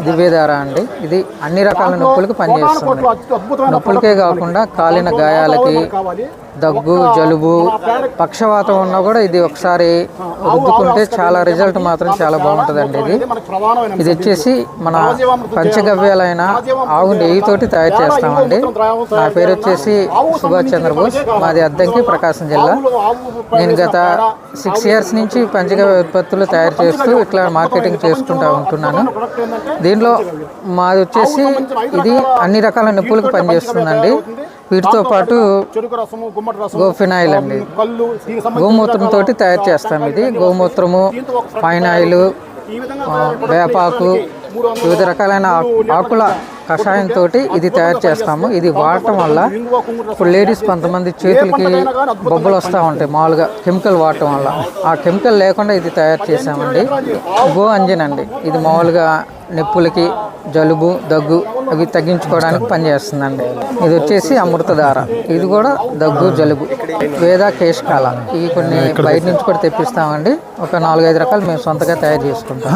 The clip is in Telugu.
దివ్యధార అండి. ఇది అన్ని రకాల నొప్పులకు పనిచేస్తుంది. నొప్పులకే కాకుండా కాలిన గాయాలకి, దగ్గు, జలుబు, పక్షవాతం ఉన్నా కూడా ఇది ఒకసారి రుద్దుకుంటే చాలా రిజల్ట్ మాత్రం చాలా బాగుంటుందండి. ఇది వచ్చేసి మన పంచగవ్యాలైన ఆవు నెయ్యితోటి తయారు చేస్తామండి. నా పేరు వచ్చేసి సుభాష్ చంద్రబోస్, మాది అద్దంకి, ప్రకాశం జిల్లా. నేను గత 6 years నుంచి పంచగవ్య ఉత్పత్తులు తయారు చేస్తూ ఇట్లా మార్కెటింగ్ చేసుకుంటూ ఉంటున్నాను. దీనిలో మాది వచ్చేసి ఇది అన్ని రకాల నొప్పులకు పనిచేస్తుందండి. వీటితో పాటు గోఫినాయిల్ అండి, గోమూత్రంతో తయారు చేస్తాం. ఇది గోమూత్రము, ఫైనాయిల్, వేపాకు, వివిధ రకాలైన ఆకుల కషాయంతో ఇది తయారు చేస్తాము. ఇది వాడటం వల్ల ఇప్పుడు లేడీస్ కొంతమంది చేతులకి బొబ్బలు వస్తూ ఉంటాయి మామూలుగా కెమికల్ వాడటం వల్ల. ఆ కెమికల్ లేకుండా ఇది తయారు చేసామండి. గో అంజన్ అండి, ఇది మామూలుగా నొప్పులకి, జలుబు, దగ్గు అవి తగ్గించుకోవడానికి పనిచేస్తుందండి. ఇది వచ్చేసి అమృతధార, ఇది కూడా దగ్గు, జలుబు. వేద కేశకాల, ఇవి కొన్ని బయట నుంచి కూడా తెప్పిస్తామండి. ఒక 4-5 రకాలు మేము సొంతగా తయారు చేసుకుంటాం.